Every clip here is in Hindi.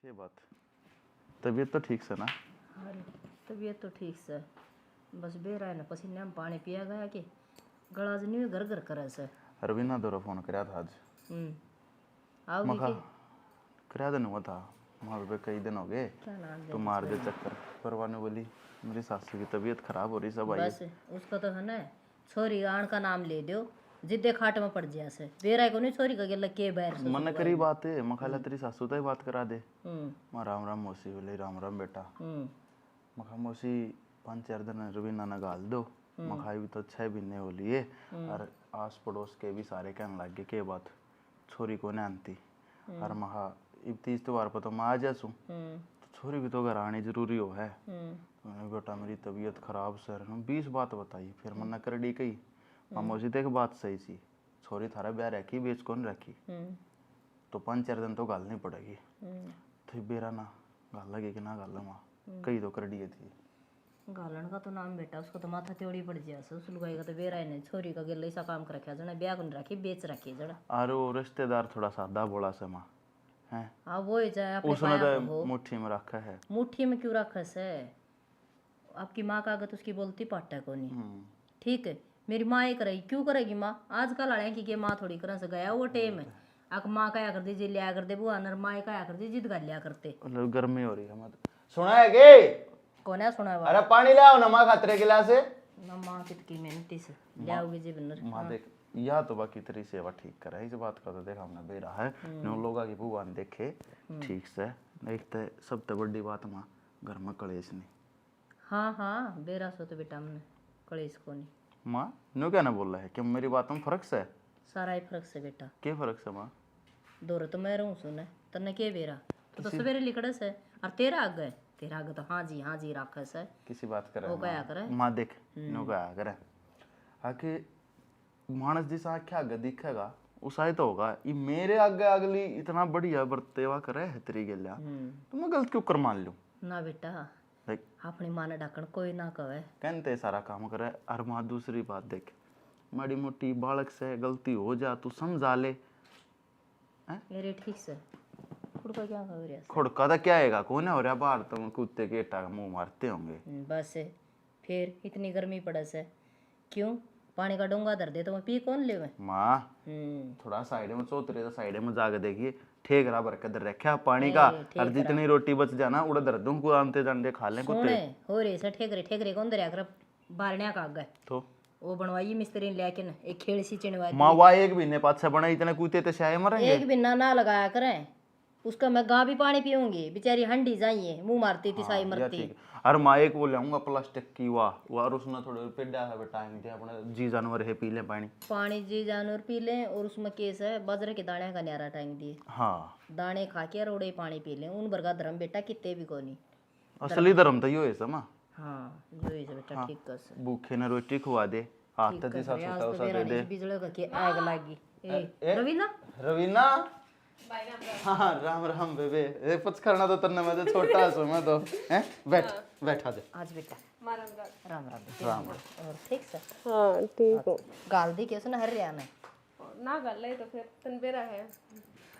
क्या बात, तबीयत तो ठीक से ना? हाँ तबीयत तो ठीक से, बस बेरा है ना पसीने में पानी पिया गया कि गला ज नहीं घर घर करे से। रवीना दौरा फोन कराया था आज। आओगी मखा कि कराया दिन हुआ था वहाँ पे, कई दिन हो गए क्या नाम तो दे मार दे चक्कर। परवाने बोली मेरी सासू की तबीयत खराब हो रही, सब आई। बस उसका तो है ना छोरी आण का नाम ले दो जिद्दे खाट में पड़ जिया से बेरा को नहीं छोरी का गेला के बैर से मन करी बात है, मखाला तेरी सासू तो ही बात करा दे। माँ राम राम मौसी बोले राम राम बेटा। मखा मौसी 5-4 दिन रवीना ने गाल दो। मखाई भी तो 6 महीने हो लिए और आस पड़ोस के भी सारे कहने लग गए के बात छोरी को नहीं आनती। और महा इब 30 त्योहार पर तो मैं आ जासू तो छोरी भी तो घर आनी जरूरी हो है। तो मैंने बेटा मेरी तबीयत खराब सर 20 बात बताई, फिर मना कर डी कही मौसी देख बात सही सी, छोरी थारा ब्याह रखी बेच कौन रखी तो 5-4 दिन तो गालनी पड़ेगी। तो बेरा ना गाल लगे कि ना गाल माँ कही तो कर दिए थी। गालन का तो नाम बेटा उसको तो माथा त्योड़ी पड़ जिया से उस लुगाई का तो बेरा है नहीं छोरी का गेला ऐसा काम कर रखा जना ब्याह को नहीं रखी बेच रखी जना। और वो रिश्तेदार थोड़ा सादा बोला से माँ है। हाँ वो ही जाए अपने उसने पाया तो हो मुट्ठी में रखा है। मुट्ठी में क्यों रखा से आपकी माँ का आगत उसकी बोलती पाटा को नहीं ठीक है। मेरी माँ ये करेगी क्यों करेगी माँ आजकल आड़े की माँ थोड़ी करन से गया वो टेम है आक माँ कया कर दी जी लिया कर दे बुआ नर माँ कया कर दी जिद कर लिया करते। मतलब गर्मी हो रही है मत सुना है के कौन है सुना अरे पानी ले आओ ना माँ खतरे गिलास से ना माँ कितनी मेहनती से लियाओगे जी बिन्नर माँ देख या तो बाकी तेरी सेवा ठीक करे इस बात का तो देख हमने बेरा है नो लोगा की भगवान देखे ठीक से देखते सबसे बड़ी बात माँ घर में कलेश नहीं। हाँ हाँ बेरा सो तो बेटा हमने कलेश को नहीं माँ नो क्या ना बोल रहा है कि मेरी बात में फर्क से सारा ही फर्क से बेटा क्या फर्क से माँ? दौर तो मैं रहूँ सुने तन्ने के बेरा तो सवेरे लिखड़े से और तेरा आगे तो हाँ जी राखस है किसी बात करे वो क्या करे माँ देख नो क्या करे आके मानस जिस आँखें आगे दिखेगा उस आए तो होगा ये मेरे आगे अगली इतना बढ़िया बर्तेवा करे है तेरी गेलिया तो मैं गलत क्यों कर मान लूं ना बेटा देख अपनी माँ ने डाकण कोई ना कहे कहते सारा काम करे। और माँ दूसरी बात देख माड़ी मोटी बालक से गलती हो जा तू समझा ले मेरे ठीक से खुड़का क्या कर रहा खुड़का तो क्या आएगा कौन हो रहा बाहर तो कुत्ते के एटा मुंह मारते होंगे बस फिर इतनी गर्मी पड़े से क्यों पानी का डोंगा धर दे तो मैं पी कौन ले माँ थोड़ा साइड में चौतरे तो साइड में जाके देखिए ठेकरा भर के दर रखा पानी का और जितनी रोटी बच जाना उड़ा धर दूं को आमते जाने खा ले कुत्ते हो रे से ठेकरे कौन धरया कर बारण्या का आगे तो वो बनवाई मिस्त्री ने लेके ना एक खेड़ सी चिनवा माँ वा एक महीने पाछे बना इतने कुत्ते तो शाये मरेंगे एक बिना ना लगाया करें उसका मैं गाँ भी पानी पीऊंगी बेचारी हंडी जाइए मुंह मारती थी साई मरती। और माँ एक वो लाऊंगा प्लास्टिक की वाह और उसमें थोड़े पेड़ा है टाइम दिया अपने जी जानवर है पी ले पानी जी जानवर पी लें और उसमें केस है बाजरे के दाने का न्यारा टाइम दिए हाँ दाने खा के रोड़े पानी पी लें उन बरगा धर्म बेटा कितने भी कोनी असली धर्म तो यो है समा हाँ जो है बेटा ठीक कर से भूखे ने रोटी खुआ दे हाथ तक जैसा छोटा सा दे दे बिजली का के आग लागी रवीना हाँ राम राम बेबे ए कुछ करना तो तन्ने मैं तो छोटा सो मैं तो हैं बैठ आ जा आज बेटा राम राम और ठीक से हाँ ठीक हो गाल दी कैसे ना हरिया ने ना गल है तो फिर तन बेरा है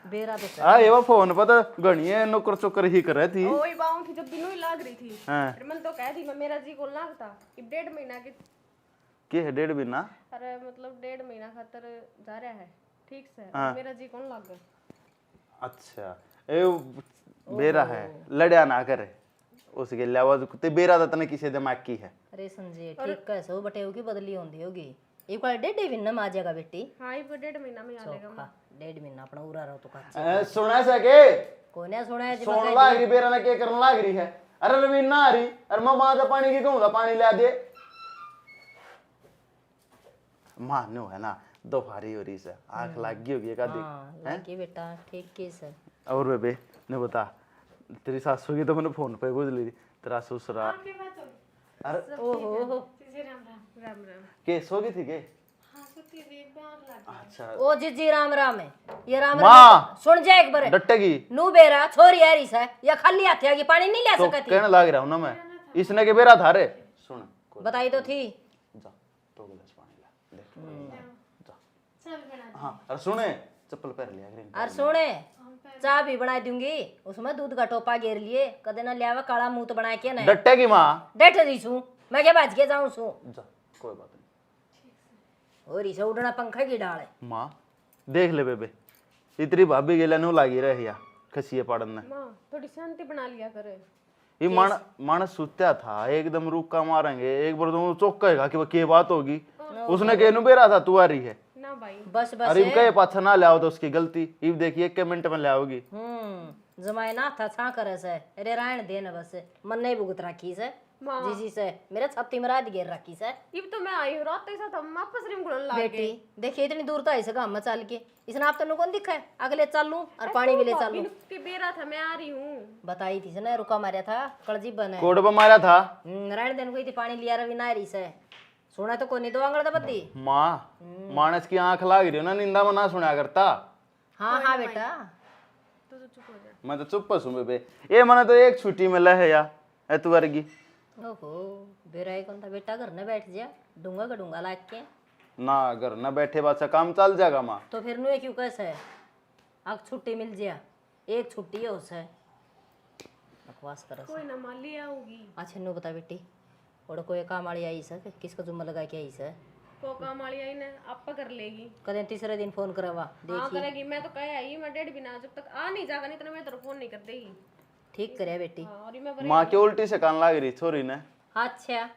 बेरा तो आ ये वो फोन पर तो गणिये नौकर चोकर ही कर रही थी ओए बाऊ थी जब दिनों ही लाग रही थी हां फिर मन तो कह दी मैं मेरा जी को लागता अब 1.5 महीना के है 1.5 महीना अरे मतलब 1.5 महीना खातर जा रहा है ठीक से मेरा जी कौन लाग गया। अच्छा ए बेरा है लड़या ना करे उसके अलावा कुत्ते बेरा तो तने किसी दिमाग की है अरे संजय ठीक कैसे हो बटे होगी बदली होंदी होगी एक बार 1.5 महीना में आ जाएगा बेटी। हां ये 1.5 महीना में आ जाएगा 1.5 महीना अपना उरा रहो तो का सुना सके कोने सुना जी सोन लाग रही बेरा ने के करन लाग रही है। अरे रवीना आ रही अरे मैं मां का पानी की कहूंगा पानी ला दे मां नो है ना दोपहरी हो रही से आंख लग गई होगी का देख लगी बेटा ठीक केस है। और बेबे ने बता तेरी सासू की तो मैंने फोन पे गुजरी तेरा ससुरा अरे ओहो राम के सो गई थी के हां सुती थी बाहर लग अच्छा ओ जी राम है ये राम माँ सुन जा एक बार डटेगी नू बेरा छोरी आरी से या खाली हाथ आगी पानी नहीं ले तो सकती कहने लग रहा हूं ना मैं इसने के बेरा था रे सुन बताई तो थी जा तो गिलास पानी ला देख जा चल बना हां अरे सुने चप्पल पहन लिया ग्रीन और सुने चाय भी बना दूंगी, उसमें दूध का टोपा घेर लिए, कदे ना लियावा काला मुंह तो बना के ना डट्टे की माँ डट रही छू मैं क्या बाज के जाऊं सू जा, कोई बात नहीं। और इसे उड़ना पंखा की डाल है माँ देख ले बेबे, इतनी भाभी गेला नु लागी रहे या खसिए पड़न ने। माँ थोड़ी शांति बना लिया करे। ये मानस सुत्या था, एकदम रुका मारेंगे एक बार तो चौक कहेगा कि क्या बात होगी, उसने कहनु बेरा था तू आ रही है ना भाई बस बस अरे इब कहे पाछा ना ले आओ तो उसकी गलती, इब देखिए 1 मिनट में ले आओगी। जमाए ना था छा करे से अरे रायण देन बस मन नहीं भुगत रखी से जी से मेरे छत्ती में रात घेर रखी से इब तो मैं आई हूँ रात के साथ हम वापस रिम गुड़न लाग बेटी देखिए इतनी दूर तो ऐसे काम में चल के इसने आप तेन कौन दिखा है अगले चलूं और पानी भी ले चलूं के बेरा था मैं आ रही हूँ। बताई थी से ना रुका मारा था कलजी बने कोड पर मारा था रायण देन कोई थी पानी लिया रवि नारी से सुना तो कोनी दो आंगड़ दबदी माँ मानस की आंख लाग रही हो ना, निंदा में ना सुना करता। हाँ हाँ बेटा तो चुप हो जा। मैं तो चुप हूँ बेबे, ये मने तो एक छुट्टी में है या ए तू वर्गी ओहो बेरा कौन था बेटा घर न बैठ जा डूंगा का डूंगा लाग के ना, अगर न बैठे बात से काम चल जाएगा माँ। तो फिर नुए क्यों कैसे आग छुट्टी मिल जा एक छुट्टी है उसे बकवास कर कोई ना मान लिया होगी। अच्छा नु बता बेटी और कोई काम वाली आई सर किसका जुम्मा लगा के आई सर को काम वाली आई ना आपा कर लेगी। कदे तीसरे दिन फोन करवा हाँ करेगी, मैं तो कह आई मैं डेढ़ बिना जब तक आ नहीं जागा नहीं तो मैं तेरे फोन नहीं कर देगी। ठीक करे बेटी हाँ, और मैं माँ के उल्टी से कान लाग रही छोरी ने। अच्छा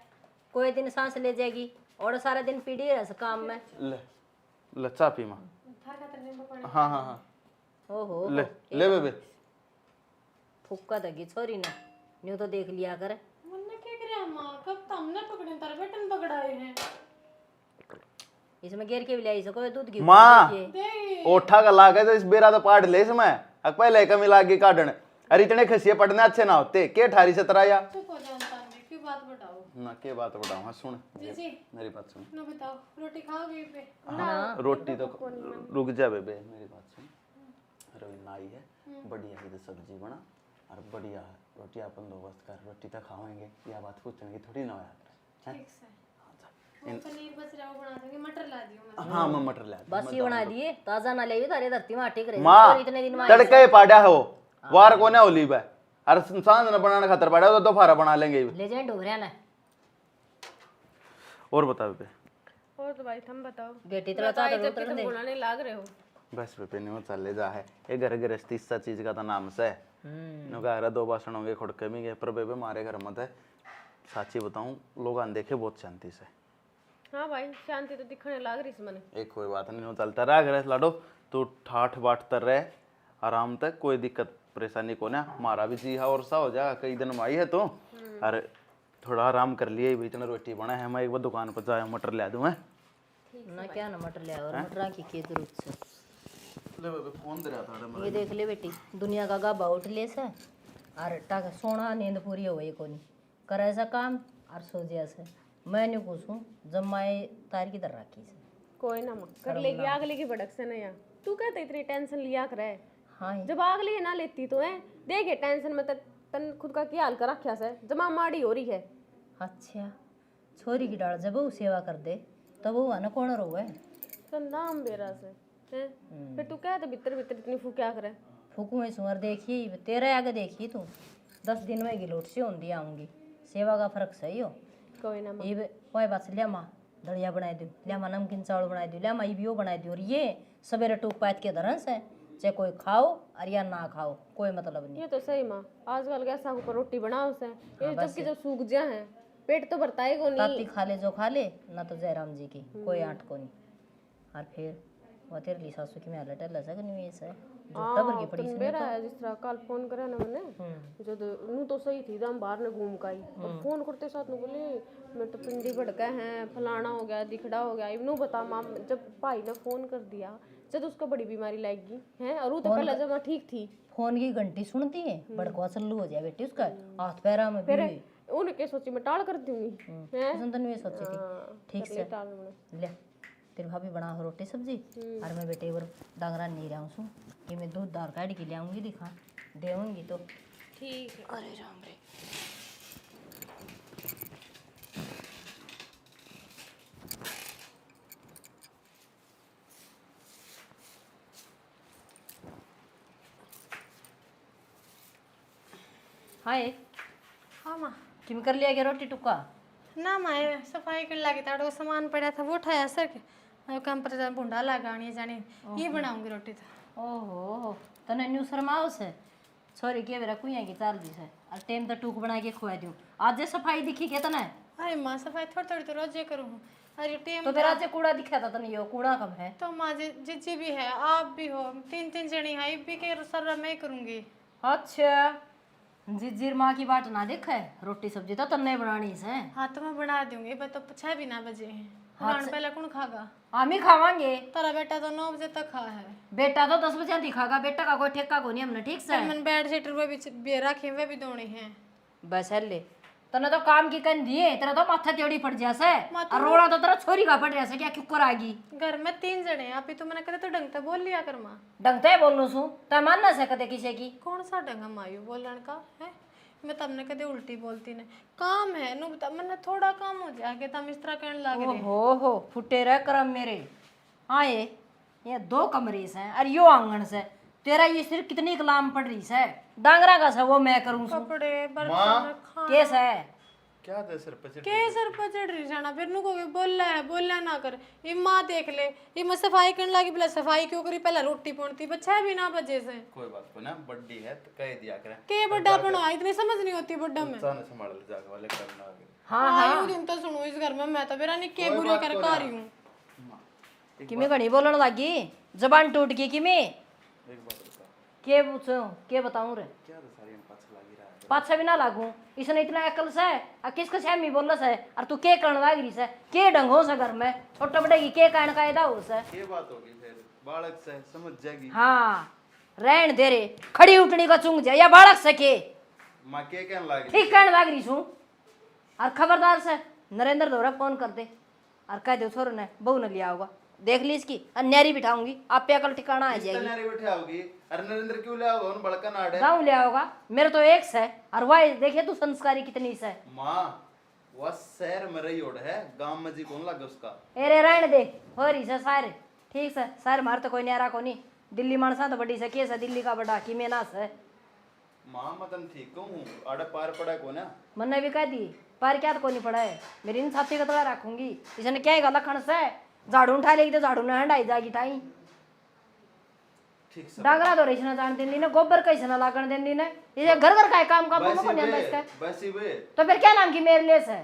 कोई दिन सांस ले जाएगी और सारा दिन पीड़ी रह काम में ले ले चा पी माँ। हाँ हाँ हाँ ओहो ले ले बेबे। फुक्का दगी छोरी ने न्यू तो देख लिया कर मन्ने क्या करे माँ, कब तो हमने पकड़े तारे बेटन पकड़ाए हैं। इसमें घेर के भी लाई सको दूध की माँ दे ओठा का लागे तो इस बेरा तो पाड़ ले इसमें अक पहले कमी लागी काटने, अरे इतने खसिए पड़ने अच्छे ना होते के ठारी से तराया चुप हो जाओ तांबे, क्यों बात बताओ। ना के बात बताऊँ। हाँ सुन जी मेरी बात सुन। ना बताओ, रोटी खाओगे पे। हाँ रोटी तो रुक जा बेबे, मेरी बात सुन। रवीना आई है, बढ़िया सी सब्जी बना और बढ़िया रोटी अपन दो वस्त कर, रोटी तो खाएंगे या बात पूछने की थोड़ी ना यार। ठीक से हम पनीर बच रहा वो बना देंगे, मटर ला दियो मैं। हाँ मैं मटर ले बस ये बना दिए ताजा ना ले तारे धरती में आटे करे माँ इतने दिन में तड़के पाड़ा हो वार को ना होली बे अरे सांझ न बनाने खातर पाड़ा तो दोपहर बना लेंगे। लेजेंड हो रहा ना और बता बेबे। और तो भाई तुम बताओ। बेटी तेरा तो जब कि तुम बुलाने लाग रहे हो। बस बेबे नहीं चल ले जा है ये घर गृहस्थी इस चीज का तो नाम से घर 2 बासन होंगे खुड़के भी गए पर बेबे मारे घर मत है साची बताऊं लोग देखे बहुत शांति से। हाँ भाई शांति तो दिखने लाग रही इसमें। एक कोई बात नहीं चलता रहा घर लाडो तू ठाठ बाट तर रहे आराम तक कोई दिक्कत परेशानी को ना मारा भी जी हाँ और सा हो जा कई दिन में आई है तो अरे थोड़ा आराम कर लिए बीच में रोटी बना है मैं एक बार दुकान पर जाए मटर ले दूं मैं ना क्या ना मटर ले और मटर की जरूरत से ले बेबे फोन दे रहा था ये देख ले बेटी दुनिया का गाबा उठ ले से और टाका सोना नींद पूरी हो गई कोनी कर ऐसा काम और सो जिया से मैं नहीं पूछूं जब मैं तार की तरह रखी से कोई ना माँ कर लेगी अगले की भड़क से नहीं। तू कहते इतनी टेंशन लिया करे हाँ जब अगली ना लेती तो है देखे टेंशन में तन खुद का क्या हाल कर रखा से जमा माड़ी हो रही है। अच्छा छोरी की डाल जब वो सेवा कर दे तब वो आना कौन रोवे तो नाम बेरा से हैं फिर तू कहते भीतर भीतर इतनी फू क्या करे। फूकू में सुअर देखी तेरे आगे देखी तू 10 दिन में गिलोट से होंगी आऊंगी सेवा का फर्क सही हो। कोई ना माँ ये कोई बात से लिया माँ दलिया बना दू लिया माँ नमकीन चावल बना दू लिया माँ ये बना दू और ये सवेरे टूक पात के धरन से चाहे कोई खाओ और या ना खाओ कोई मतलब नहीं। ये तो सही माँ आजकल कैसा ऊपर रोटी बनाओ से ये जबकि जब सूख जा है पेट तो भरता है को नहीं। ताती खा ले जो खा ले ना तो जयराम जी की कोई आंट को नहीं और फिर वो तेरे लिए सासू की मैं लटा लसा कि नहीं ऐसा झूठा भर के पड़ी तुम बेरा है जिस तरह कल फोन करे ना मैंने जो नू तो सही थी हम बाहर ने घूम का आई और फोन करते साथ में बोले मैं तो पिंडी भड़का है फलाना हो गया दिखड़ा हो गया इवनू बता माम जब भाई ने फोन कर दिया जब उसको बड़ी बीमारी लाएगी है और वो तो पहले जब ठीक थी फोन की घंटी सुनती है बड़कवा चल्लू हो जाए बेटी उसका हाथ पैरा में भी उनके सोची मैं टाल कर दूंगी हैं उसने तो नहीं सोची थी ठीक से टाल में ले तेरी भाभी बना हो रोटी सब्जी और मैं बेटे और डांगरा नहीं रहा हूँ कि मैं दूध दार काट के ले आऊँगी दिखा देऊँगी तो ठीक है। अरे राम रे हाय हाँ माँ किम कर लिया क्या रोटी टुक्का ना माँ ये सफाई कर लगी था वो सामान पड़ा था वो उठाया सर के और काम पर जान भुंडा लगानी जाने ये बनाऊंगी रोटी तो ओहो तने न्यू शर्माओ से सॉरी के बेरा कुइया की चाल दी से और टाइम तो टूक बना के खुआ दूं आज सफाई दिखी के तने अरे माँ सफाई थोड़ी थोड़ी तो रोज ये करूँ अरे टेम तो तेरा आज कूड़ा दिखा था तने यो कूड़ा कब है तो माँ जिज्जी भी है आप भी हो 3-3 जनी है भी के सर मैं करूँगी अच्छा जिज्जीर माँ की बात ना देख है रोटी सब्जी तो तन्ने बनानी से हाँ तो मैं बना दूंगी बस तो 6 भी ना बजे हैं खाना पहले कौन खागा हम ही खावांगे तारा बेटा तो 9 बजे तक खा है बेटा तो 10 बजे दिखागा बेटा का कोई ठेका को नहीं हमने ठीक से मैंने बेड शीटर वे भी रखे वे भी दोने हैं बस ले तने तो काम की कन दिए तेरा तो माथा तेड़ी पड़ जासे और रोना तो तेरा छोरी का पड़ जासे क्या क्यों आगी घर में 3 जने हैं आप ही तो मैंने कहते तो ढंग से बोल लिया कर माँ डंगते बोलू सू तय मान ना सकते किसी की कौन सा ढंग है मायू बोलने का है मैं तमने कदे उल्टी बोलती ने काम है नु बता मैंने थोड़ा काम हो जाए कि तम इस तरह कहने लग रहे हो फुटे रह करम मेरे आए ये 2 कमरे से और यो आंगन से तेरा ये सिर्फ कितनी कलाम पड़ रही है डांगरा का सा वो मैं करूं सू कपड़े बर्तन खा केस है क्या दे सर पे के सर पर चढ़ रही जाना फिर नु को बोलना ना कर ये माँ देख ले ये मैं सफाई करने लगी पहले सफाई क्यों करी पहले रोटी पौनती बच्चा भी ना बजे से कोई बात को ना बड्डी है तो कह दिया करे के बड्डा बना इतनी समझ नहीं होती बड्डा में साने संभाल ले जाके वाले करना आगे हाँ हाँ दिन तो सुनो इस घर में मैं तो मेरा नहीं के बुरे कर खा रही हूँ किमी घणी बोलन लगी जबान टूट गई किमी एक बात बता के पूछो के बताऊं रे क्या तो सारी में पाछा लगी रहा है पाछा भी ना लागू इसने इतना अकल से और किसके सहमी बोल से और तू के करण लाग रही से के ढंग हो से घर में छोटे बड़े की के कायन कायदा हो से ये बात होगी फिर बालक से समझ जाएगी हाँ रहन दे रे खड़ी उठनी का चुंग जाए या बालक से के माँ के कहने लगी ठीक कहने लाग रही छू और खबरदार से नरेंद्र दौरा फोन कर दे और कह दो छोरो ने बहू ने लिया होगा देख ली इसकी अन्यारी बिठाऊंगी आप पे अकल ठिकाना आ जाएगी नारी बैठे आओगी अरे नरेंद्र क्यों ले आओगे उन बड़का नाड़े गाँव लिया होगा मेरे तो एक से और वह देखिए तू संस्कारी कितनी से माँ वह शहर में रही ओढ़ है गांव में जी कौन लगे उसका एरे रहने दे हो रही से सारे ठीक से सारे मार तो कोई न्यारा को नहीं दिल्ली मानसा तो बड़ी से केस है दिल्ली का बड़ा की मेना से माँ मतन ठीक कहूँ आड़े पार पड़ा को ना मैंने भी कह दी पर क्या तो कोई नहीं पड़ा है मेरी इन साथी का तो रखूंगी इसने क्या है लखन से झाड़ू उठा लेगी तो झाड़ू ने हंडाई जाएगी टाई ठीक से डागरा तो रही ना जान देनी ना गोबर कैसे ना लागण देनी ना ये घर घर का है काम का को नहीं आता इसका वैसी वे तो फिर क्या नाम की मेरे लिए से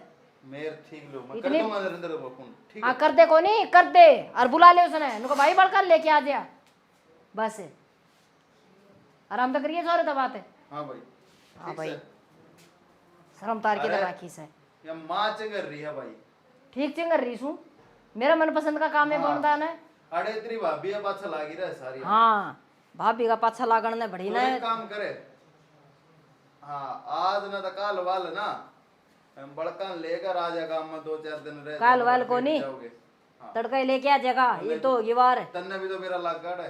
मेर ठीक लो मैं कर दूंगा नरेंद्र को फोन ठीक हाँ कर दे को नहीं कर दे और बुला ले उसने उनको भाई बढ़कर लेके आ जा बस आराम तो करिए जोर तो बात है हाँ भाई हाँ भाई शर्म तार के दबा की से या माँ चंगर रही है भाई ठीक चिंगर रही हूँ मेरा मनपसंद का काम है बोलदान है अरे तेरी भाभी अब अच्छा लागी रहा है सारी हाँ भाभी का पाछा लागण ने बढ़ी तो ना एक काम करे हाँ आज ना तो काल वाल ना हम बड़कन लेकर आ जाएगा हम 2-4 दिन रह काल वाल को नहीं जाओगे तड़का ही लेके आ जाएगा ये तो होगी बार तन्ने भी तो मेरा लाग है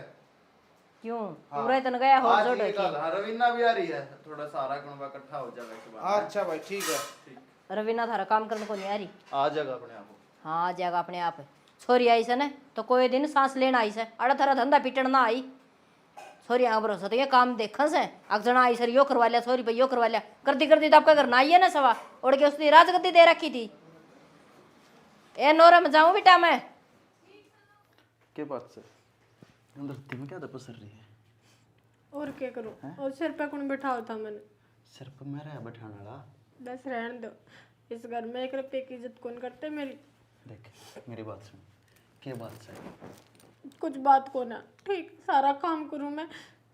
क्यों पूरा इतना गया हो आज जोड़ ये कल हाँ, रवीना भी आ रही है थोड़ा सारा कुनबा इकट्ठा हो जाएगा इस बार अच्छा भाई ठीक है रवीना थारा काम करने को नहीं आ रही आ जाएगा अपने आप हाँ आ जाएगा अपने आप छोरी आई से ने तो कोई दिन सांस लेना आई से अड़ा थारा धंधा पिटन ना आई छोरी यहाँ भरोसा तो ये काम देखा से अगजना आई सर यो करवा लिया छोरी भाई यो करवा लिया करती करती तो आपका घर ना आई है ना सवा उड़ के उसने राजगद्दी दे रखी थी ए नोरा में जाऊं बेटा मैं के बात से अंदर में क्या पसर रही है और क्या करूँ और सिर पे कौन बैठा था मैंने सिर पर मेरा बैठाने वाला बस रहने दो इस घर में 1 रुपए की इज्जत कौन करते मेरी देख मेरी बात सुन के बात से कुछ बात को ना ठीक सारा काम करूँ मैं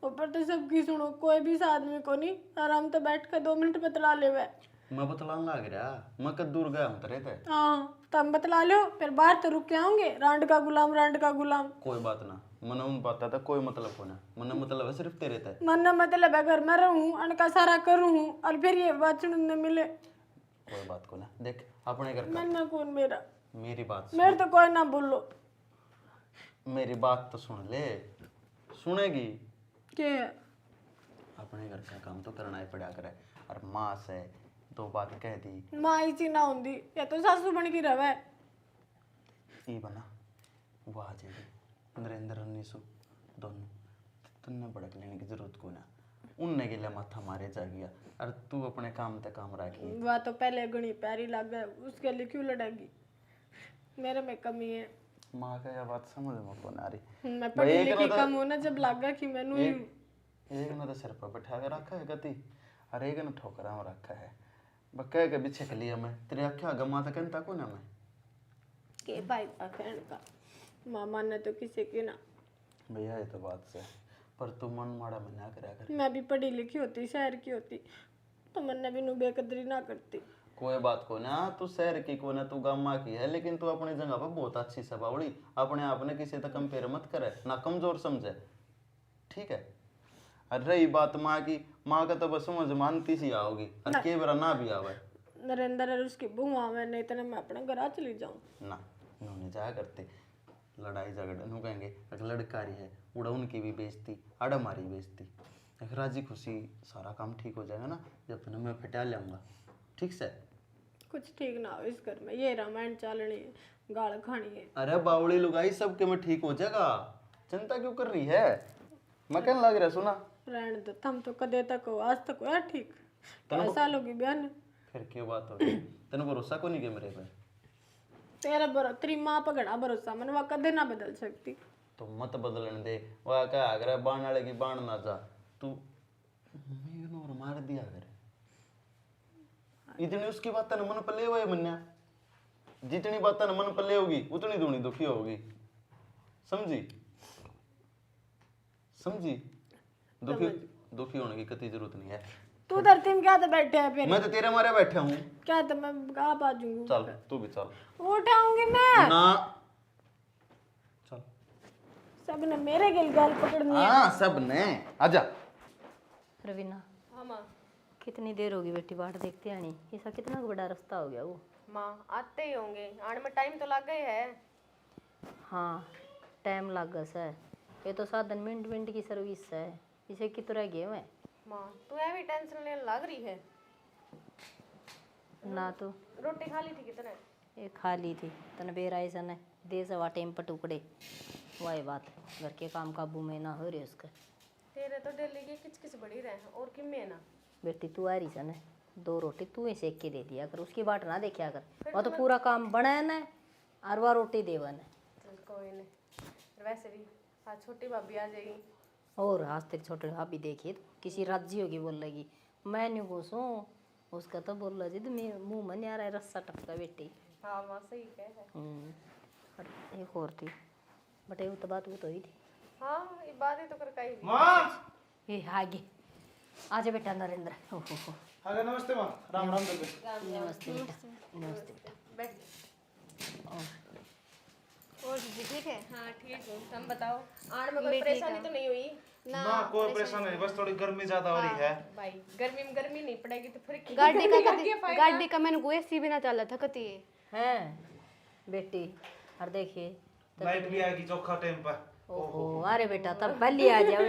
ऊपर तो सबकी सुनो कोई भी साथ में को नहीं आराम तो बैठ कर 2 मिनट बतला ले वह मैं बतलान लग रहा मैं कद दूर गया हूँ तेरे थे हाँ तब बतला लो फिर बाहर तो रुक के आऊंगे रांड का गुलाम कोई बात ना मन उन बात था कोई मतलब को ना मन मतलब है सिर्फ तेरे थे मन मतलब है घर में रहूँ अनका सारा करूँ और फिर ये बात सुनने मिले कोई बात को ना देख अपने घर का मन कौन मेरा मेरी बात मेरे तो कोई ना बोलो मेरी बात तो सुन ले सुनेगी के अपने घर का काम तो करना ही पड़ा करे और माँ से 2 बात कह दी माँ इसी ना होंगी या तो सासू बन की रवे ई बना वो आ जाएगी नरेंद्र और निशु दोनों तुमने भड़क लेने की जरूरत को ना उनने के लिए माथा मारे जा गया। अरे तू अपने काम ते काम रखी। वह तो पहले गणी प्यारी लग गए, उसके लिए क्यों लड़ेगी? मेरे में कमी है। माँ का यह बात समझ में कौन आ रही। मैं पढ़ी लिखी कम हूं ना, जब लगा कि मैनू ही एक ने तो सिर पर बैठा के रखा है गति, और एक ने ठोकरा में रखा है। बक्का के पीछे के लिए मैं तेरे आख्या गमा तो कहता को ना मैं के भाई का कहने का मामा ने तो किसी की ना। भैया ये तो बात से, पर तू मन माड़ा में ना करा कर। मैं भी पढ़ी लिखी होती, शहर की होती, तो मैंने भी नु बेकदरी ना करती। कोई बात को ना, तू शहर की को ना, तू गामा की है, लेकिन तू अपनी जगह पर बहुत अच्छी से बावड़ी। अपने आप ने किसी तक कंपेयर मत करे, ना कमजोर समझे, ठीक है। और रही बात माँ की, माँ का तो बस समझ मानती सी आओगी, और के बरा ना भी आवे। नरेंद्र और उसकी बुआ में नहीं तो मैं अपने घर आ चली जाऊं ना उन्होंने जाया करते, लड़ाई झगड़े नु कहेंगे एक लड़कारी है, उड़ा उनकी भी बेइज्जती, आड़ा हमारी बेइज्जती। एक राजी खुशी सारा काम ठीक हो जाएगा ना, जब तक मैं फटा लाऊंगा, ठीक से। कुछ ठीक ना हो इस घर में, ये रामायण चलनी है, गाल खानी है। अरे बावड़ी लुगाई सबके में ठीक हो जाएगा, चिंता क्यों कर रही है? मैं कहने लग रहा सुना, रहने दो, तुम तो कदे तक हो, आज तक हो यार ठीक। क्या साल होगी बयान? फिर क्यों बात हो रही? तेन भरोसा को नहीं के मेरे पे? तेरा तेरी माँ पर घना भरोसा, मैंने वह कदे ना बदल सकती। तो मत बदलने दे, वह क्या अगर बाण वाले की बाण ना जा, तू इग्नोर मार दिया करे। इतनी उसकी बात न मन पल्ले हुए मन्या, जितनी बात न मन पल्ले होगी उतनी दूनी दुखी होगी, समझी? समझी? दुखी दुखी होने की कतई जरूरत नहीं है। तू धरती में क्या तो बैठे है फिर? मैं तो तेरे मारे बैठा हूँ। क्या तो मैं आप आ जाऊंगी। चल तू भी चल। उठाऊंगी मैं ना चल। सब ने मेरे गिल गाल पकड़नी है। हाँ सब ने, आजा। रवीना, हाँ माँ। कितनी देर होगी बेटी बाट देखते आनी? ऐसा कितना बड़ा रास्ता हो गया वो। माँ आते ही होंगे, आने में टाइम तो लग गए है। हाँ टाइम लग गया सर, ये तो साधन मिनट मिनट की सर्विस है, इसे कितना गए मैं। माँ तू ऐवी टेंशन लेने लग रही है? ना तो रोटी खा ली थी कितने? ये खा ली थी तन बेरा ऐसा न दे सवा टेम पर टुकड़े, वही बात घर के काम काबू में ना हो रही उसका। तेरे तो डेली की किच बड़ी रहे और किम में ना। बेटी तू आ रही सन, 2 रोटी तू ही सेक के दे दिया कर, उसकी बाट ना देखिया कर, वो तो पूरा काम बना है ना, और वह रोटी देवन है। चल कोई नहीं, वैसे भी आज छोटी भाभी आ जाएगी। और आज तेरी छोटे भाभी देखिए तो किसी राज्य होगी बोल लगी, मैं नहीं घूसूँ, उसका तो बोल रहा जी तो मेरे मुँह में नहीं आ रहा है रस्सा टपका बेटी। हाँ माँ सही कह है। और एक और थी बट ये तो बात वो तो ही थी। हाँ ये बात ही तो कर कही। माँ ये आगे आजा बेटा नरेंद्र। हो अगर नमस्ते माँ, राम राम दे। नमस्ते बेटा, नमस्ते बेटा। बैठ। और और दीदी ठीक है? हाँ ठीक हूँ, तुम बताओ आने में कोई परेशानी तो नहीं हुई ना? ना कोई परेशानी नहीं, बस थोड़ी गर्मी ज्यादा हो रही है। भाई गर्मी में गर्मी नहीं पड़ेगी तो फिर गाड़ी का मैंने गोए सी भी ना चला था कती है बेटी। और देखिए लाइट भी आएगी चौखा टाइम पर। ओहो अरे बेटा तब पहले आ जाओ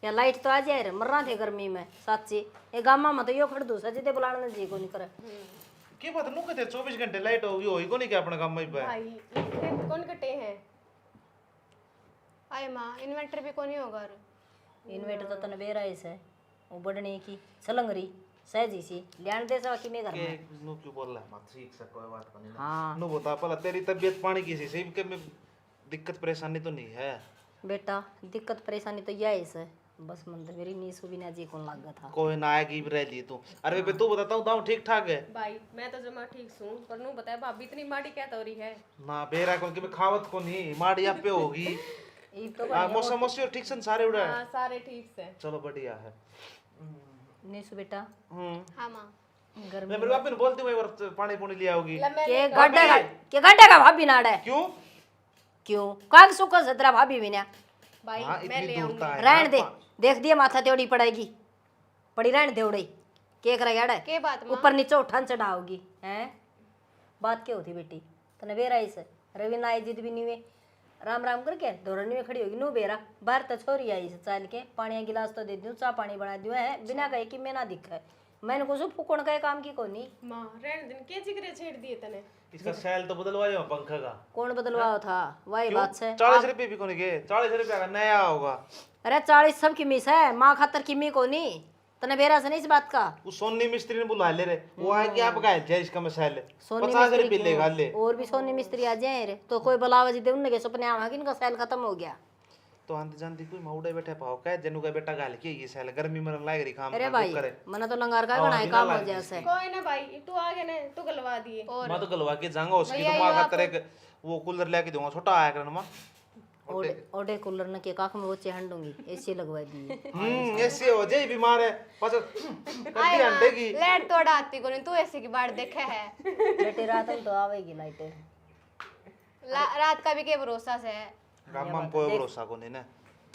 या लाइट तो आ जाए रे, मर रहा थे गर्मी में सच्ची। ये गामा में तो यो खड़ दूसरा जिते बुलाने जी को नहीं करे। की बात नु कहते 24 घंटे लाइट होगी को नहीं क्या अपने काम में पे। भाई ये कौन कटे हैं? आए माँ इन्वर्टर भी को नहीं होगा इन्वेटर तो तने बेरा है वो बढ़ने की सलंगरी सहजी सी लियान दे सवा कि मैं घर के में। नु क्यों बोल रहा है? मत ठीक से कोई बात नहीं। हाँ नु बता पहले तेरी तबीयत पानी की सी सही के में दिक्कत परेशानी तो नहीं है? बेटा दिक्कत परेशानी तो यही है, बस मन तो मेरी नीसू भी ना जी कौन लग था। कोई ना आएगी भी रह ली तू। अरे बे तू बताता हूँ दाऊ ठीक ठाक है? भाई मैं तो जमा ठीक हूँ, पर नू बताया भाभी इतनी माड़ी क्या तो रही है? ना बेरा कौन के खावत को नहीं माड़ी आप पे होगी। ये तो मौसम मौसम ठीक सन सारे उड़ा है। हाँ सारे ठीक से। चलो बढ़िया है। नीसू बेटा हाँ माँ गर्मी मैं मेरे बाप ने बोलती हूँ एक बार पानी पुनी लिया होगी। के गड्ढे का भाभी नाड़ है क्यों? क्यों काग सुको सतरा भाभी भी ना भाई हाँ मैं इतनी ले दूरता है। रहन दे, देख दिए माथा तेवड़ी पड़ेगी, पड़ी रहन दे उड़ई के करा गड़ा के बात माँ ऊपर नीचे उठान चढ़ाओगी हैं। बात क्या होती बेटी तने बेरा इसे रवीना आई जिद भी नहीं हुए राम राम करके धोरनी में खड़ी होगी नो बेरा बाहर तो छोरी आई से चाल के पानी गिलास तो दे दूँ चाह पानी बना दियो है बिना कहे कि मैं ना दिखा है मैंने कुछ फुकण का काम की कोनी। माँ रहने दिन के जिक्र छेड़ दिए तने। इसका सैल तो बदलवाया पंखा का। कौन बदलवाओ था? वही बात से 40 रुपए भी कोनी के, 40 रुपए का नया होगा। अरे 40 सब की मिस है, माँ खातर किमी कोनी। तने बेरा से नहीं इस बात का। वो सोनी मिस्त्री ने बुला ले रे, वो आएगी आप गाय जाए इसका मसाले सोनी 50 मिस्त्री रुपए लेगा ले। और भी सोनी मिस्त्री आ जाए रे तो कोई बलावजी दे उनके सपने आवा कि इनका सैल खत्म हो गया। तो आंटी जानती कोई माउडे बैठे पाओ कह जनू का बेटा गाल के ये सैल गर्मी में लाग रही काम अरे का भाई करे। मना तो लंगार का बनाए काम हो जैसे। कोई ना भाई, तू आगे ने तू गलवा दिए। मैं तो गलवा के जाऊंगा उसकी तो मां खातर एक वो कूलर लेके दूंगा छोटा आया करना मां। ओडे कूलर न के काख में वो चहन दूंगी, एसी लगवा दी। ऐसे हो जाए बीमार है पास कभी अंडे की लाइट तो आती कोनी, तू ऐसे की बात देखे है। बेटे रात में तो आवेगी लाइट। रात का भी के भरोसा से है। गामा में कोई भरोसा को नहीं ना।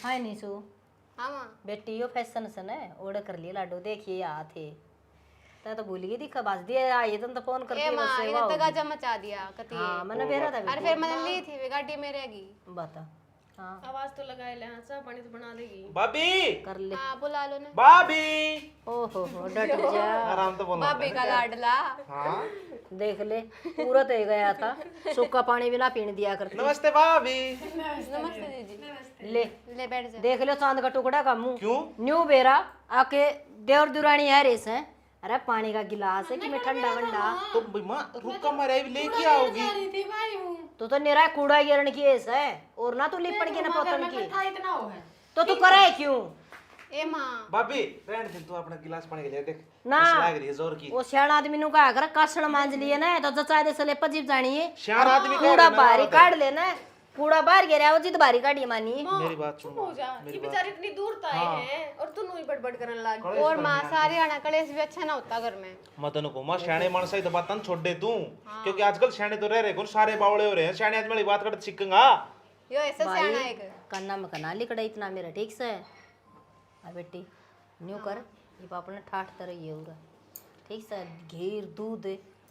हाय नीसू हाँ माँ बेटी यो फैशन से ने ओडे कर लिए लाडो देखिए आ थे ता तो भूल गई दिखा बाज दिए आई तो फोन करके ए बस माँ सेवा इधर तक मचा दिया कती। हां मैंने बेरा था अरे फिर मैंने ली थी वे गाड़ी में रहेगी। बता हां आवाज तो लगाए ले, हाँ चाय पानी तो बना देगी। भाभी कर ले। हाँ बुला लो ना। भाभी ओहो हो डट जा। आराम तो बोलना भाभी का लाडला। हाँ देख ले पूरा तो गया था, सूखा पानी भी ना पीने दिया करती। नमस्ते भाभी। नमस्ते दीदी। ले ले बैठ जा। देख लो चांद का टुकड़ा का मुंह क्यों न्यू बेरा आके देवर दुरानी है रेस है। अरे पानी का गिलास है कि मैं ठंडा वंडा तो मां रुका मारे लेके आओगी। थी भाई हूँ तू तो निरा कूड़ा गिरण की ऐसा है और ना तू लिपण की ना पोतन की था इतना हो है। तो तू करे क्यों? ए माँ भाभी रहने दे तू अपना गिलास पानी के लिए देख ना कैसी लाग रही है जोर की। वो सियाण आदमी नु कहा कर कासण मांज लिए ना तो जचा दे सले पजीब जानी है। सियाण आदमी कह कूड़ा रहे ना बाहरी बात है। काट लेना कूड़ा बाहर गिरा वो जिद बाहरी काटी मानी। मेरी बात सुन हो जा, ये बेचारे इतनी दूर तो आए हैं और तू ही बड़बड़ करने लग गई। और माँ सारे आना कलेश भी अच्छा ना होता घर में। मतन को मां सियाणे मानसा ही तो बात छोड़ दे तू क्योंकि आजकल सियाणे तो रह रहे कौन सारे बावड़े हो रहे हैं। सियाणे आदमी वाली बात करते सीखेगा। यो ऐसा सियाना एक कन्ना में कना लिकड़ा इतना मेरा ठीक से आ बेटी न्यू कर ये पापा ने ठाठ तरह ये उरा ठीक से घीर दूध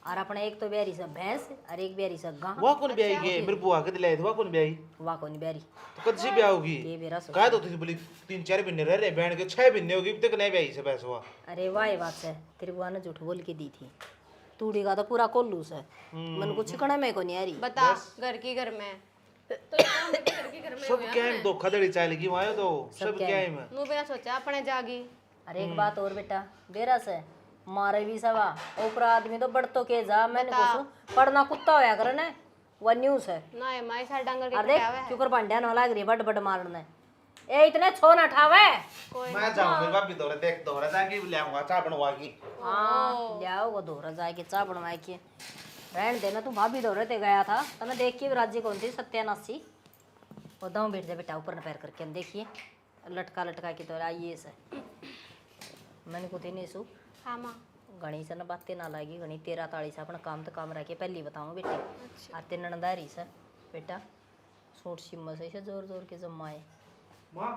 और अपने एक तो ब्यारी सा भैंस और एक ब्यारी सा गां वो कौन ब्याई गे मेरे बुआ के दिलाए वो कौन ब्याई वा कोनी ब्यारी तो कद से ब्याह होगी ये मेरा सो कह दो थी बोली 3-4 महीने रह रहे बैंड के 6 महीने होगी अब तक नहीं ब्याई से पैसा हुआ। अरे वाह बात है तेरी बुआ ने झूठ बोल के दी थी तूड़ी का तो पूरा कोल्लू से मन को छिकना में को नहीं आ रही बता घर की घर में सब क्या है धोखाधड़ी चालेगी वहां तो सब क्या है मैं मुँह बिना सोचा अपने जागी। अरे एक बात और बेटा बेरा से मारे भी सवा ऊपर आदमी तो बढ़ तो के जा मैंने कुछ पढ़ना कुत्ता होया करे ने वो न्यूज़ है। ना ये माई साथ डांगर के अरे देख क्यों कर पांड्या न लाग रही बड़ बड़ मारने ए इतने छो ना ठावे। मैं जाऊं मेरी भाभी दोरे देख दोरे जाके ले आऊंगा चाय बनवा की। हां लाओ वो दोरा जाके चा बनवाए के रहन देना तू भाभी दोरे ते गया था तने देख के राज्य कौन थी सत्यानाशी वो दांव बैठ जा बेटा ऊपर न पैर करके देखिए लटका लटका के तो आइए से मैंने को थी नेसु हाँ माँ घनी से न बातें ना लागी घनी 13 ताड़ी से अपना काम तो काम रखे पहली बताऊं बेटी और तेन नंदारी से बेटा सूट सिम से जोर जोर के जमाए मां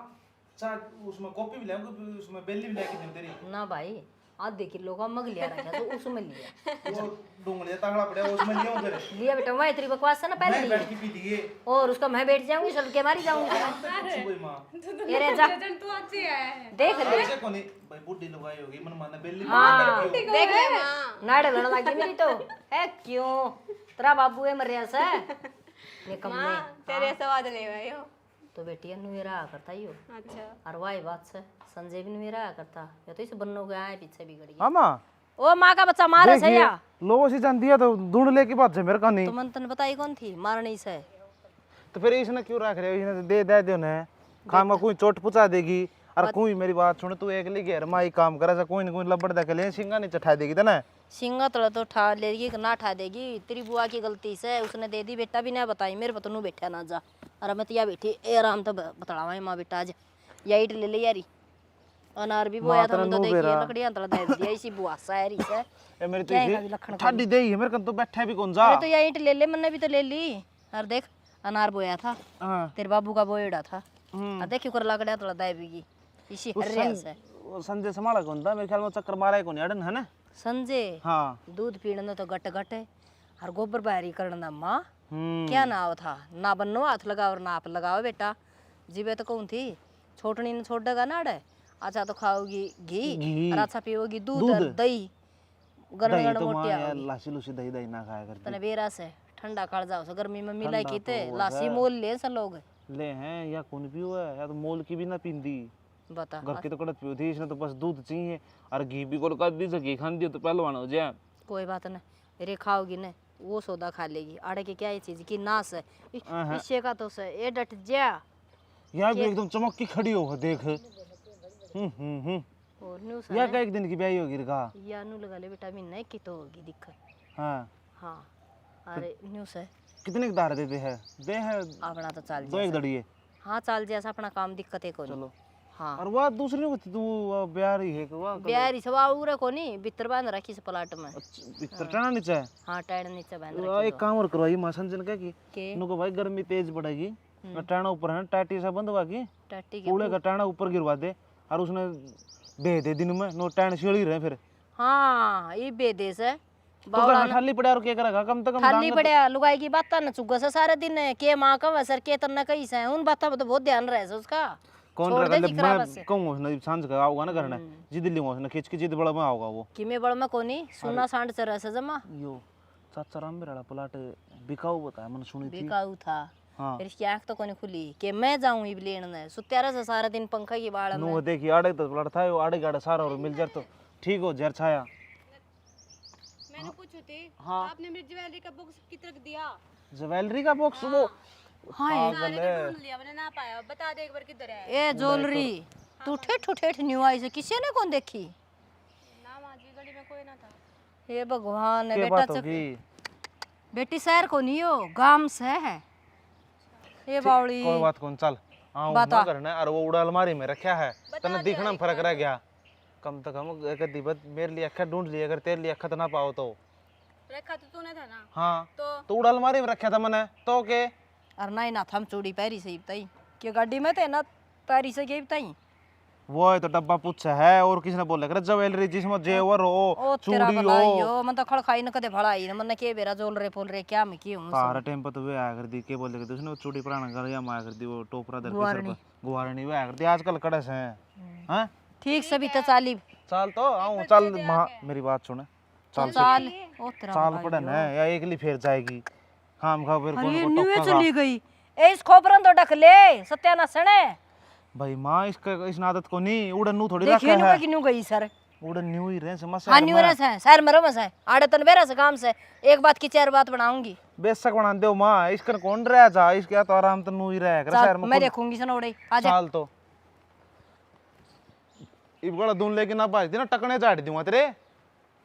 चाय उसमें कॉफी भी लाऊंगा उसमें बेली भी लेके दे तेरी ना भाई आधे किलो का मग लिया रखा तो उसमें लिया वो डूंगली तगड़ा पड़े उसमें लिया उधर लिया बेटा मैं तेरी बकवास है ना पहले मैं लिया बैठ के पी लिए और उसका मैं बैठ जाऊंगी चल के मारी जाऊंगी सुबह मां ये रे जा तू अच्छी आया है। देख ले ऐसे कोनी भाई बुड्ढी लुगाई होगी मन माने बेली हाँ देख ले माँ नाड़े लड़ लगी मेरी तो है क्यों तेरा बाबू है मरिया से निकम्मे माँ तेरे स्वाद ले गए हो। तो बेटी नुरा करता ही हो अच्छा और वाही बात से संजय भी नुरा करता या तो इसे बन्नो के आए पीछे भी गड़ी हाँ माँ ओ माँ का बच्चा मारे से या लोगों से जान दिया तो ढूंढ ले की बात है मेरे का नहीं तो मन तन बताई कौन थी मारनी से तो फिर इसने क्यों रख रहे हो इसने दे दे दो ने खामा कोई चोट पुचा देगी और कोई मेरी बात सुन तू एक ली घेर माई काम करे से कोई न कोई लबड़ दे के ले सिंगा नहीं चढ़ा देगी तना सिंगा तड़ा तो ठा लेगी कि ना ठा देगी तेरी बुआ की गलती से उसने दे दी बेटा भी ना बताई मेरे पतनू बैठा ना जा अरे मैं तिया बैठी ए आराम तो बतलावा माँ बेटा आज या ईट ले ले यारी अनार भी बोया था तो देखिए लकड़ियां तड़ा दे दिया इसी बुआ सारी से ए मेरी क्या है तो लखन ठाडी दे ही मेरे कन तो बैठा भी कौन जा अरे तो या ईट ले ले मैंने भी तो ले ली और देख अनार बोया था हां तेरे बाबू का बोएड़ा था और देख क्यों कर लकड़ियां तड़ा दे बीगी इसी हरिया से वो संजय संभाला कौन था मेरे ख्याल में चक्कर मारा है कौन अड़न है ना संजय हाँ दूध पीने तो गट गट है और गोबर बाहरी करना माँ क्या नाव था ना बन्नो हाथ लगाओ और नाप लगाओ बेटा जीवे तो कौन थी छोटनी ने छोड़ देगा ना अड़े अच्छा तो खाओगी घी घी। और अच्छा पियोगी दूध दूध। और दही गरण दही गरण तो माँ मोटिया यार होगी। लासी लूसी दही दही ना खाया करती। तने बेरा से ठंडा कर जाओ सो गर्मी में मिलाई ठंडा कीते तो लासी है। मोल ले सब लोग ले हैं या कौन पियो है या तो मोल की भी ना पींदी। बता घर की तो कड़त पियो थी, इसने तो बस दूध चाहिए और घी भी कोल कर दी तो घी खान दियो तो पहलवान हो जाए। कोई बात नहीं रे खाओगी न वो सौदा खा लेगी आड़े की क्या ये चीज की नास है इससे का तो से ये डट जा यार भी एकदम चमक की खड़ी हो देख। और न्यूज़ या का एक दिन की ब्याही होगी रखा। या नु लगा ले विटामिन नहीं की तो होगी दिक्कत। हाँ हाँ अरे न्यूज़ है कितने के दार देते हैं दे है अपना तो चाल दो एक दड़िए। हाँ चाल जैसा अपना काम दिक्कत है को चलो हाँ और वह दूसरी को तू ब्याह रही है वह बिहारी सवा उरे को नहीं बितर बांध रखी से प्लाट में इतना टना नीचे है। हाँ टाइड नीचे बांध तो एक काम और करवाई मां संजन का की के नुको भाई गर्मी तेज बढ़ेगी टाणा ऊपर है टाटी सा बंधवा की टट्टी के कूड़े का टाणा ऊपर गिरवा दे और उसने दे दे दिन में नो टाण सीढ़ी रहे फिर हाँ ये बेदेश है तो कहाँ खाली पड़ा और क्या करेगा कम से कम खाली बढ़िया लुगाई की बात न चुगा से सारे दिन के माँ का वसर के तन्ना कहीं से उन बातों पर तो बहुत ध्यान रहे से उसका कौन छोड़ रहेगा दे ले जिकरा बस मैं कहूँ उसने सांझ का आओगा ना करना जिद ली उसने खींच के जिद बड़ा में आओगा वो कि मैं बड़ में कोनी सुना सांड से रह से जमा यो चाचा राम मेरा प्लाट बिकाऊ बताया मैंने सुनी थी। बिकाऊ था हाँ फिर इसकी आंख तो कोनी खुली कि मैं जाऊं इब लेने सुत्यारा से सारा दिन पंखा की बाड़ में नो देखी आड़े तो प्लाट था वो आड़े गाड़े सारा और मिल जाए तो ठीक हो जर छाया। मैंने पूछी थी हाँ आपने मेरी ज्वेलरी का बॉक्स कितना रख दिया? ज्वेलरी का बॉक्स वो हाँ पागल है। ढूंढ लिया मैंने ना पाया बता दे एक बार किधर है। ए ज्वेलरी तू ठेठ ठेठ न्यू आई से किसी ने कौन देखी ना माँ जी गली में कोई ना था। हे भगवान क्या बेटा बात होगी बेटी शहर को नहीं हो गांव से है ये बावड़ी कोई बात कौन चल आओ बता। ना करना और वो उड़ा अलमारी में रखा है तने दिखना में फर्क रह गया कम से कम एक दिबत मेरे लिए अक्खा ढूंढ लिया अगर तेरे लिए अक्खा तो ना पाओ तो रखा तो तूने था ना। हाँ तो तो उड़ा अलमारी में रखा था मैंने तो के और नहीं ना थम चूड़ी पैरी से बताई कि गाड़ी में थे ना पैरी से के बताई वो है तो डब्बा पूछा है और किसने बोला कर ज्वेलरी जिसमें जेवर ओ हो तेरा चूड़ी भलाई हो हो मन तो खड़खाई न कदे भड़ाई न मन के बेरा जोल रे पोल रे क्या मैं की हूं सारा टाइम पर तो वे आया कर दी के बोले कि उसने वो चूड़ी पुराना घर या माया कर दी वो टोपरा दर के सर पर गुवारनी वे आया कर दी आजकल कड़स हैं हैं ठीक सभी तो चाली चल तो आऊं चल मेरी बात सुन चल चाल ओ तेरा चाल पड़न है या एक ली फिर जाएगी खाम खा फिर अरे कौन को न्यूए टोका चली गई ए इस खोपरन तो ढक ले सत्यानाश सणे भाई माँ इसका इस आदत को नहीं उड़न नू थोड़ी देखिए रखा नु है कि न्यू गई सर उड़न न्यू ही रहे समस्या हां न्यू रस है सर मरो मस है आड़े तन बेरा से काम से एक बात की चार बात बनाऊंगी बेशक बना दो माँ इसका कौन रह जा इसके तो आराम तो नू ही रह कर शहर में मैं देखूंगी सनोड़े आ जा चाल तो इब गड़ा दून लेके ना भाज देना टकने चाट दूंगा तेरे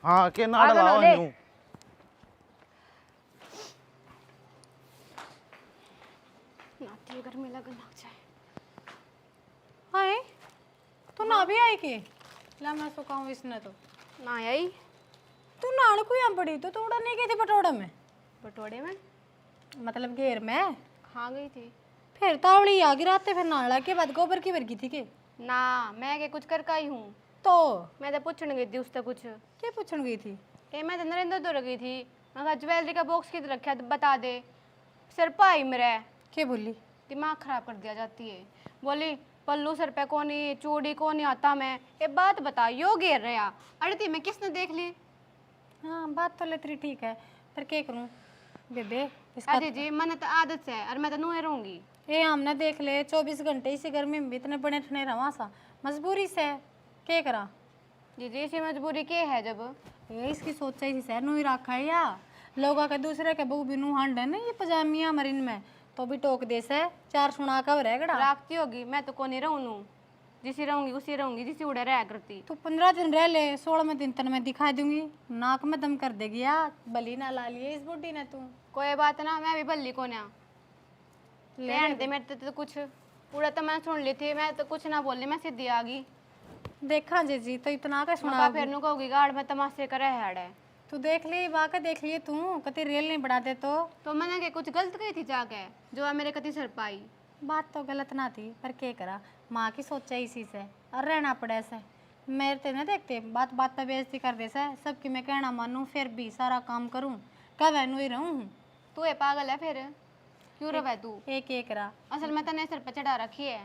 हाँ के ना डलाओ न्यू नाती गर्मी लगन लग जाए। हाय तू ना भी आई के ला मैं सो कहूँ इसने तो ना आई तू नाड़ को यहाँ पड़ी तो उड़ा नहीं गई थी पटोड़ा में बटोड़े में मतलब घेर में खा गई थी। फिर तावड़ी आ गिराते फिर नाड़ा के बाद गोबर की भरगी थी के ना मैं के कुछ कर का ही हूँ। तो मैं तो पूछने गई थी उससे कुछ क्या पूछने गई थी ए मैं तो नरेंद्र तो गई थी मैं कहा ज्वेलरी का बॉक्स किधर रखा है तो बता दे। सर पाई मेरा क्या बोली दिमाग खराब कर दिया जाती है। बोली पल्लू सर पे कोनी चूड़ी कोनी आता मैं ये बात बता यो घेर रहा अड़ती मैं किसने देख ली। हाँ बात तो लेतरी ठीक है पर क्या करूँ बेबे इसका अरे जी मन तो आदत से है और मैं तो नुए रहूंगी। ये हमने देख ले 24 घंटे इसी गर्मी में भी इतने बने ठने रहा सा मजबूरी से क्या करा जी जी इसी मजबूरी के है जब ये इसकी सोचा ही सह नु ही रखा है या लोग के दूसरे के बहू बिनू हांड है ना ये पजामिया मरीन में तो भी टोक दे से चार सुना का रहेगा राखती होगी मैं तो कोनी रहूँ जिसी रहूंगी उसी रहूंगी जिसी उड़े रहा करती। तू 15 दिन रह ले 16वें दिन तन मैं दिखा दूंगी नाक में दम कर देगी यार बली ना ला लिए इस बुढ़ी ने तू कोई बात ना मैं भी बल्ली को ना रहने दे मेरे तो कुछ उड़ा तो मैं सुन ली थी मैं तो कुछ ना बोली मैं सीधी आ गई। देखा जी तो इतना का सुना सुना फिर नु कहूगी गाड़ में तमाशे करे है तू देख ली वाकई देख लिए तू कति रेल नहीं बढ़ा दे तो मैंने के कुछ गलत कही थी जाके जो मेरे कति सर पाई। बात तो गलत ना थी पर क्या करा माँ की सोचा इसी से और रहना पड़े से मेरे ते नहीं देखते बात बात पे बेइज्जती कर दे से सबकी मैं कहना मानूं फिर भी सारा काम करूं कब वैनू ही रहूं तू ये पागल है फिर क्यों रहा तू एक एक करा असल में तने सर पे चढ़ा रखी है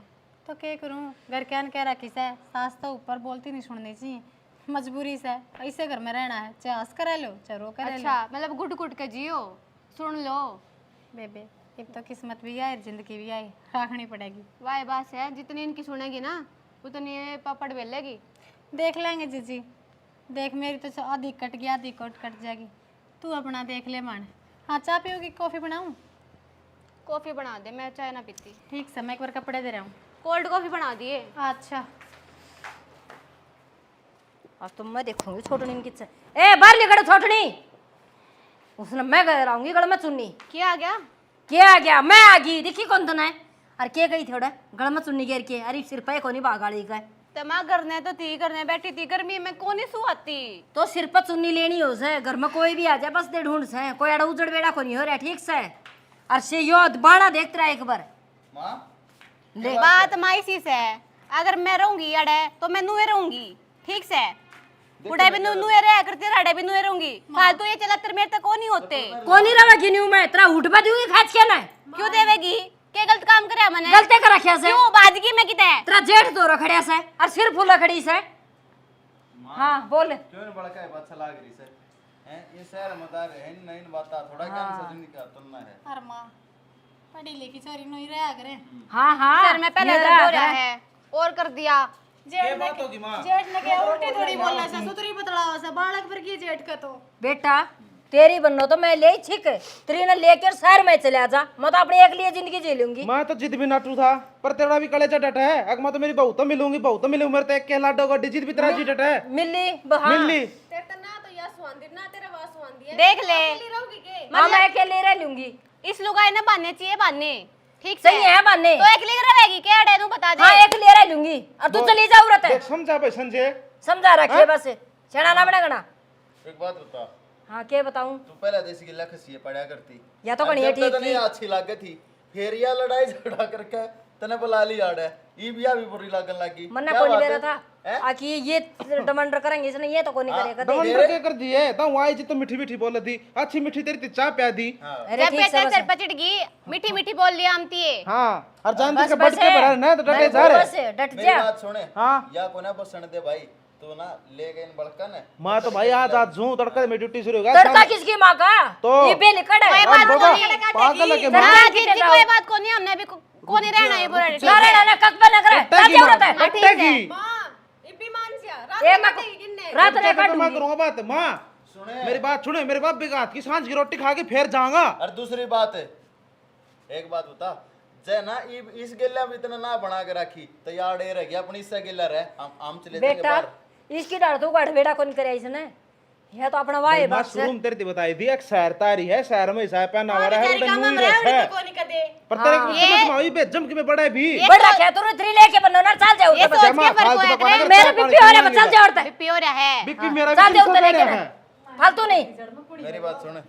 तो क्या करूँ, घर क्या कह रखी से, सास तो ऊपर बोलती नहीं सुननी चाहिए, मजबूरी से ऐसे घर में रहना है, चाहे हंस करा लो चाहे रो करा लो। अच्छा मतलब घुट घुट के जियो, सुन लो। बेबे अब तो किस्मत भी आई जिंदगी भी आई, रखनी पड़ेगी। वाह बात है, जितनी इनकी सुनेगी ना उतनी ये पापड़ बेलेगी। देख लेंगे जीजी, देख मेरी तो आधी कट गई आधी कट जाएगी, तू अपना देख ले मान। हाँ चाय पियोगी, कॉफ़ी बनाऊँ? कॉफी बना दे, मैं चाय ना पीती। ठीक से, मैं एक बार कपड़े दे रहा हूँ। कोल्ड कॉफी बना दिए। अच्छा अब तो मैं देखूंगी छोटनी की से। ए बाहर निकल छोटनी, उसने मैं गए रहूंगी गड़ में चुन्नी। क्या आ गया? क्या आ गया? मैं आ गई, देखी कौन तो है। अरे क्या गई थोड़ा गड़ में चुन्नी घेर के, अरे सिर पे कोनी बागाड़ी का तमा करने तो थी, करने बैठी थी, गर्मी में कौन ही सुहाती। तो सिर पर चुन्नी लेनी हो से, घर में कोई भी आ जाए बस दे ढूंढ से, कोई अड़ा उजड़ बेड़ा को नहीं हो रहा, ठीक से। और से यो बाणा देखते रहा एक बार। ले बात माइसी से, अगर मैं रहूंगी अड़े तो मैं नुए रहूंगी, ठीक से। उड़े भी नुए रह करती, रड़े भी नुए रहूंगी। फालतू ये चला तेरे मेरे तक कौन ही होते। कौन ही रवा गिनी हूं मैं, तेरा उठ बा दूंगी खाच के ना। क्यों देवेगी? क्या गलत काम करे मैंने? गलते कर रखिया से, क्यों बाजगी में किते? तेरा जेठ दो रखड़िया से और सिर फूला खड़ी से। हाँ बोल। क्यों न बड़का है बात चला गई से हैं, ये शहर मदार है नहीं बात थोड़ा ज्ञान सजनी का तुलना है। अरे माँ पढ़ी लिखी चोरी नहीं रहा करे। हाँ हाँ सर में पहले दर्द हो रहा है और कर दिया। जेठ ने क्या उल्टी थोड़ी बोलना से, सुतरी बतलावा से, बालक पर की जेठ का। तो बेटा तेरी बनो तो मैं ले छिक, तेरी ने लेकर शहर में चले जा, मैं तो अपनी एक लिए जिंदगी जी लूंगी। मैं तो जिद भी नाटू था, पर तेरा भी कलेजा डट है। अगर मैं तो मेरी बहू तो मिलूंगी, बहू तो मिलूंगी, मेरे तो एक के लाडो का जिद भी तेरा जी डट है। मिली बहा मिली तेरे तो ना तो या सुहांदी ना तेरा वास सुहांदी है। देख ले, रहोगी के? हाँ मैं अकेले रह लूंगी। इस लुगाई ना बांधने चाहिए, बांधने ठीक से। सही है बाने, तो एक लिख रहेगी क्या अड़े तू बता दे। हाँ एक ले रह लूंगी और तू चली जा उरत है। देख समझा भाई संजय, समझा रखिए बस, छेड़ा ना बनेगा। एक बात बता, हाँ क्या बताऊं? तू पहले देसी गिल्ला खसिए पढ़ा करती या तो कहीं ठीक नहीं अच्छी लागे थी, फिर या लड़ाई झगड़ा करके तने बुला ली आड़े ई बिया भी बुरी लागन लगी। मन्ना कोनी बेरा था आखि ये डमंडर करेंगे इसने, ये तो कोनी करेगा। डमंडर क्या कर दिए तो आई जी तो मीठी मीठी बोल दी, अच्छी मीठी तेरी चाय पिया दी। अरे जब ठीक बेटा से सर पर चिढ़ गई, मीठी मीठी बोल लिया आमती है। हाँ और जानती बस के बढ़ के भरा ना तो डटे जा रहे। बस डट मेरी जा। बात सुने, हाँ या कोना बसण दे भाई, तू ना ले गए इन बड़कन है। मैं तो भाई आज जूं तड़का मेरी ड्यूटी शुरू हो गया। तड़का किसकी माँ का? तो- ये बेल कड़ है। कोई बात बाबा, नहीं, पागल है के तड़का हाँ, कितने जी, जाओ? कोई बात को नहीं, हमने भी कोनी रहना है पूरा। ना रे ना कक बना करे क्या जरूरत है? टट्टेगी मां इब्बी मान सिया रात ए में मैं कटेगी किन्ने? रात ने मैं काटूंगी। करूंगा बात। माँ सुने मेरी बात सुने, मेरे बाप बेगात की सांझ की रोटी खा के फिर जाऊंगा। और दूसरी बात है, एक बात बता, जे ना इस गिल्ला में इतना ना बना के रखी तो यार डे रह गया अपनी इससे गिल्ला रहे, हम चले जाएंगे बेटा बाहर। इसकी डाल तो गढ़ बेड़ा कौन करे इसने, यह तो अपना वाई मैं बस है। शुरू में तेरे बताई थी, एक शहर तारी है, शहर में हिसाब पहना हुआ है, उधर न्यू ड्रेस है। पर तेरे समझ में आई बेजम के में बड़ा है भी। बढ़ रखा है तू थ्री लेके बनो ना चल जाओ ये उधर सोच बस। के फर्क हुआ फालतू है का मेरे भी प्योर है चल जाओ उधर। प्योर है। बिक्की मेरा चल भी जाओ उधर है। लेके फालतू नहीं मेरी बात सुन,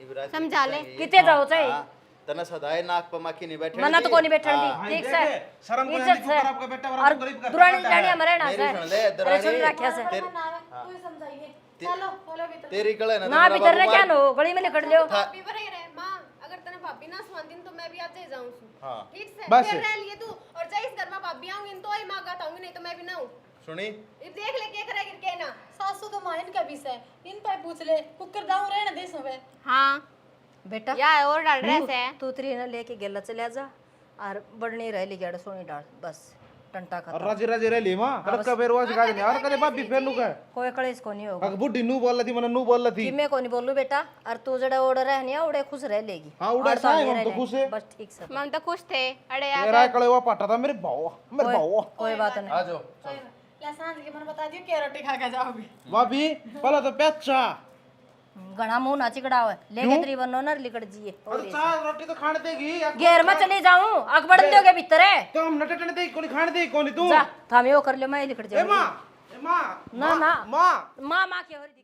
इब्राहिम समझा ले। कितने जाओ चाहिए तना सदाए नाक पर माखी नहीं बैठे मना तो कोनी बैठन दी ठीक से शर्म को इज्जत से आपका बेटा और और आपको गरीब कर दुरानी जानी हमारे ना मेरी से सुन ले अरे सुन दरानी, रखा से कोई समझाइए, चलो बोलो भीतर। तेरी कले ना ना भीतर ने क्या नो गली में लिखट लियो भाभी पर ही रहे मां, अगर तने भाभी ना सुहांदी तो मैं भी आज ही जाऊं सु। हाँ ठीक से बस। फिर रह लिए तू और जा इस घर में भाभी आऊंगी तो ही मां का आऊंगी, नहीं तो मैं भी ना हूं। सुनी ये देख ले क्या करेगी के ना। सासू तो मां इनका भी से, इन पर पूछ ले कुकर दाऊ रहने दे सुबह। हाँ बेटा या और डाल ड्रेस है। तू त्री ने लेके गेला चले जा और बड़नी रह ली गड़ सोनी डाल बस टंटा और खत्म। राजी राजी रह ली मां, तड़का बेर वाज गाज नहीं और कदे बाप भी फेर लुका कोई कलेश को नहीं होगा अग बुड्ढी नू बोल रही मन नू बोल रही। कि मैं को नहीं बोलू बेटा, और तू जड़ा ओडर रहनी है ओडे खुश रह लेगी। हाँ, उड़े और साए, नहीं हम तो रह खुश लेगी। है। बस ठीक से हम तो खुश थे। अरे यार मेरा कले हुआ पाटा था मेरे भाव कोई बात नहीं। आ जाओ चल। ले सांझ के मन बता दियो क्या रोटी खा के जाओगे। भाभी पहले तो पेचा घना मुंह ना चिकड़ाओ लेके तेरी बनो ना लिकड़ जिए और चार रोटी तो खाने देगी घेर में चली जाऊं अकबड़ दोगे भीतर है तो हम नटे टने दे कोनी खाने दे कोनी तू। जा थामे वो कर ले मैं लिकड़ ए जाऊं मां, ए मां, ना ना मां मां मां की हो रही